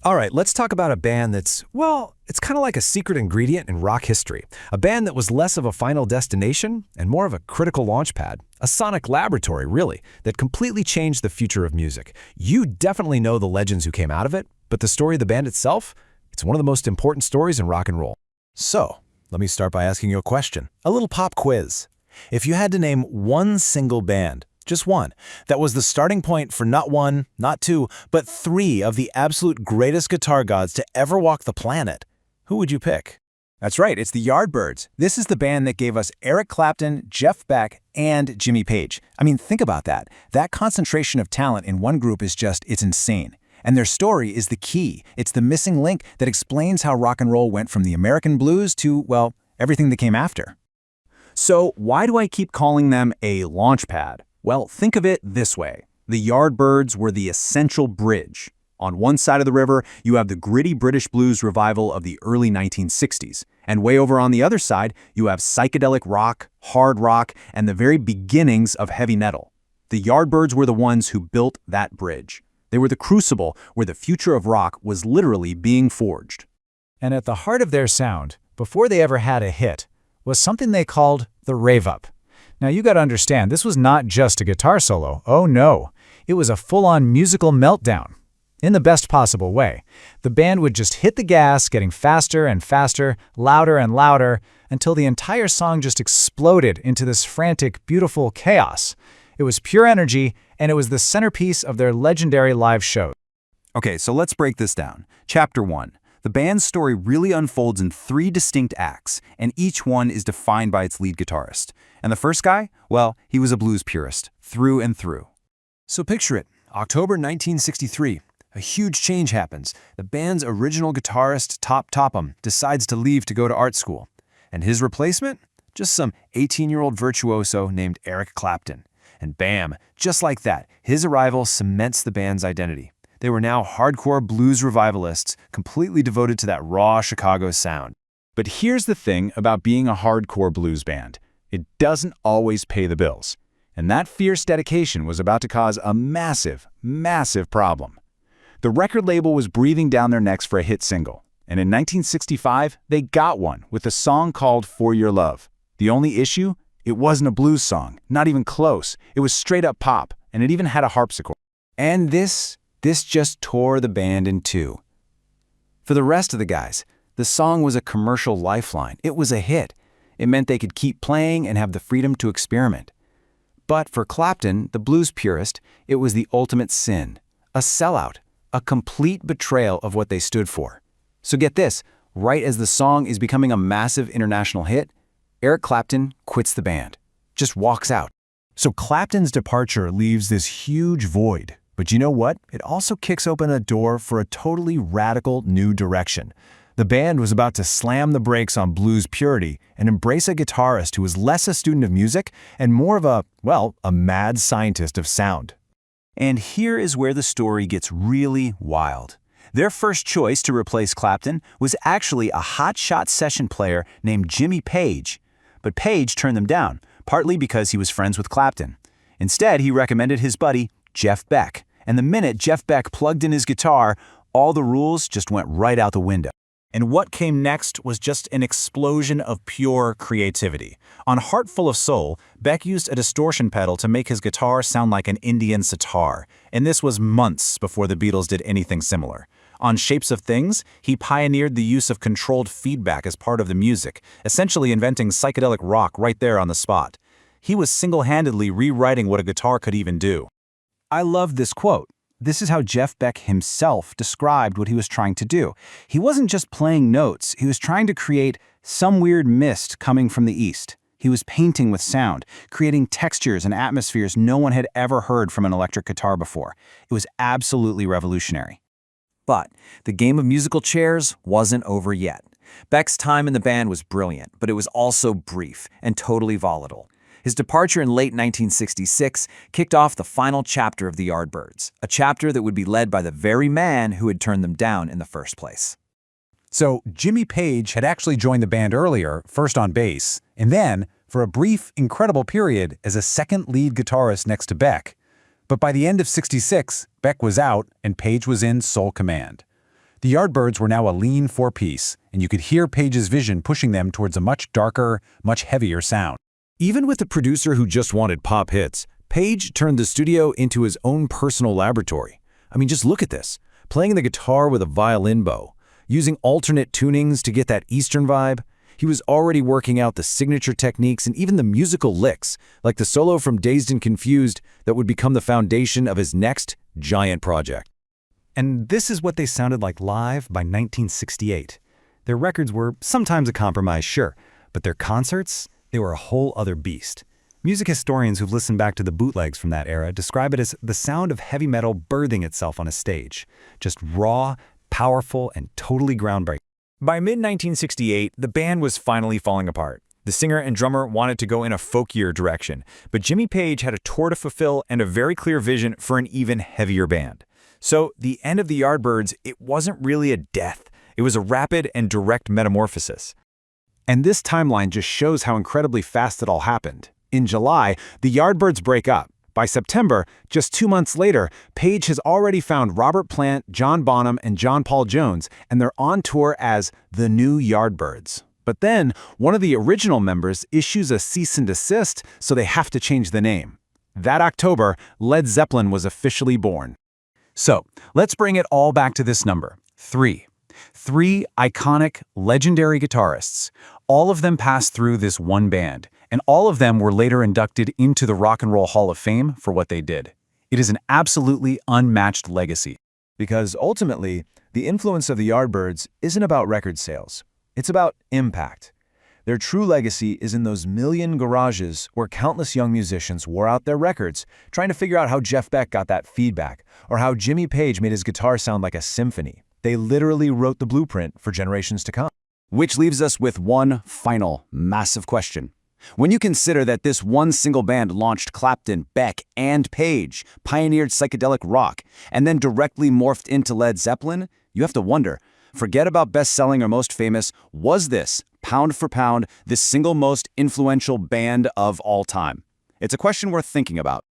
All right, let's talk about a band that's, well, it's kind of like a secret ingredient in rock history. A band that was less of a final destination and more of a critical launchpad. A sonic laboratory, really, that completely changed the future of music. You definitely know the legends who came out of it, but the story of the band itself, it's one of the most important stories in rock and roll. So, let me start by asking you a question. A little pop quiz. If you had to name one single band, just one, that was the starting point for not one, not two, but three of the absolute greatest guitar gods to ever walk the planet, who would you pick? That's right, it's the Yardbirds. This is the band that gave us Eric Clapton, Jeff Beck, and Jimmy Page. I mean, think about that. That concentration of talent in one group is it's insane. And their story is the key. It's the missing link that explains how rock and roll went from the American blues to, well, everything that came after. So why do I keep calling them a launchpad? Well, think of it this way. The Yardbirds were the essential bridge. On one side of the river, you have the gritty British blues revival of the early 1960s. And way over on the other side, you have psychedelic rock, hard rock, and the very beginnings of heavy metal. The Yardbirds were the ones who built that bridge. They were the crucible where the future of rock was literally being forged. And at the heart of their sound, before they ever had a hit, was something they called the rave-up. Now you gotta understand, this was not just a guitar solo. Oh no, it was a full-on musical meltdown. In the best possible way. The band would just hit the gas, getting faster and faster, louder and louder, until the entire song just exploded into this frantic, beautiful chaos. It was pure energy, and it was the centerpiece of their legendary live show. Okay, so let's break this down. Chapter 1. The band's story really unfolds in three distinct acts, and each one is defined by its lead guitarist. And the first guy? Well, he was a blues purist, through and through. So picture it, October 1963. A huge change happens. The band's original guitarist, Top Topham, decides to leave to go to art school. And his replacement? Just some 18-year-old virtuoso named Eric Clapton. And bam, just like that, his arrival cements the band's identity. They were now hardcore blues revivalists, completely devoted to that raw Chicago sound. But here's the thing about being a hardcore blues band. It doesn't always pay the bills. And that fierce dedication was about to cause a massive, massive problem. The record label was breathing down their necks for a hit single. And in 1965, they got one with a song called For Your Love. The only issue? It wasn't a blues song, not even close. It was straight up pop, and it even had a harpsichord. And this just tore the band in two. For the rest of the guys, the song was a commercial lifeline. It was a hit. It meant they could keep playing and have the freedom to experiment. But for Clapton, the blues purist, it was the ultimate sin. A sellout. A complete betrayal of what they stood for. So get this, right as the song is becoming a massive international hit, Eric Clapton quits the band. Just walks out. So Clapton's departure leaves this huge void. But you know what? It also kicks open a door for a totally radical new direction. The band was about to slam the brakes on blues purity and embrace a guitarist who was less a student of music and more of a mad scientist of sound. And here is where the story gets really wild. Their first choice to replace Clapton was actually a hotshot session player named Jimmy Page. But Page turned them down, partly because he was friends with Clapton. Instead, he recommended his buddy, Jeff Beck. And the minute Jeff Beck plugged in his guitar, all the rules just went right out the window. And what came next was just an explosion of pure creativity. On Heart Full of Soul, Beck used a distortion pedal to make his guitar sound like an Indian sitar, and this was months before the Beatles did anything similar. On Shapes of Things, he pioneered the use of controlled feedback as part of the music, essentially inventing psychedelic rock right there on the spot. He was single-handedly rewriting what a guitar could even do. I love this quote. This is how Jeff Beck himself described what he was trying to do. He wasn't just playing notes, he was trying to create some weird mist coming from the east. He was painting with sound, creating textures and atmospheres no one had ever heard from an electric guitar before. It was absolutely revolutionary. But the game of musical chairs wasn't over yet. Beck's time in the band was brilliant, but it was also brief and totally volatile. His departure in late 1966 kicked off the final chapter of the Yardbirds, a chapter that would be led by the very man who had turned them down in the first place. So Jimmy Page had actually joined the band earlier, first on bass, and then, for a brief, incredible period, as a second lead guitarist next to Beck. But by the end of '66, Beck was out and Page was in sole command. The Yardbirds were now a lean four-piece, and you could hear Page's vision pushing them towards a much darker, much heavier sound. Even with a producer who just wanted pop hits, Page turned the studio into his own personal laboratory. I mean, just look at this. Playing the guitar with a violin bow, using alternate tunings to get that Eastern vibe. He was already working out the signature techniques and even the musical licks, like the solo from Dazed and Confused that would become the foundation of his next giant project. And this is what they sounded like live by 1968. Their records were sometimes a compromise, sure, but their concerts, they were a whole other beast. Music historians who've listened back to the bootlegs from that era describe it as the sound of heavy metal birthing itself on a stage. Just raw, powerful, and totally groundbreaking. By mid-1968, the band was finally falling apart. The singer and drummer wanted to go in a folkier direction, but Jimmy Page had a tour to fulfill and a very clear vision for an even heavier band. So the end of the Yardbirds, it wasn't really a death. It was a rapid and direct metamorphosis. And this timeline just shows how incredibly fast it all happened. In July, the Yardbirds break up. By September, just 2 months later, Page has already found Robert Plant, John Bonham, and John Paul Jones, and they're on tour as the new Yardbirds. But then, one of the original members issues a cease and desist, so they have to change the name. That October, Led Zeppelin was officially born. So, let's bring it all back to this number, 3. 3 iconic, legendary guitarists. All of them passed through this one band, and all of them were later inducted into the Rock and Roll Hall of Fame for what they did. It is an absolutely unmatched legacy. Because ultimately, the influence of the Yardbirds isn't about record sales. It's about impact. Their true legacy is in those million garages where countless young musicians wore out their records, trying to figure out how Jeff Beck got that feedback, or how Jimmy Page made his guitar sound like a symphony. They literally wrote the blueprint for generations to come. Which leaves us with one final, massive question. When you consider that this one single band launched Clapton, Beck, and Page, pioneered psychedelic rock, and then directly morphed into Led Zeppelin, you have to wonder, forget about best-selling or most famous, was this, pound for pound, the single most influential band of all time? It's a question worth thinking about.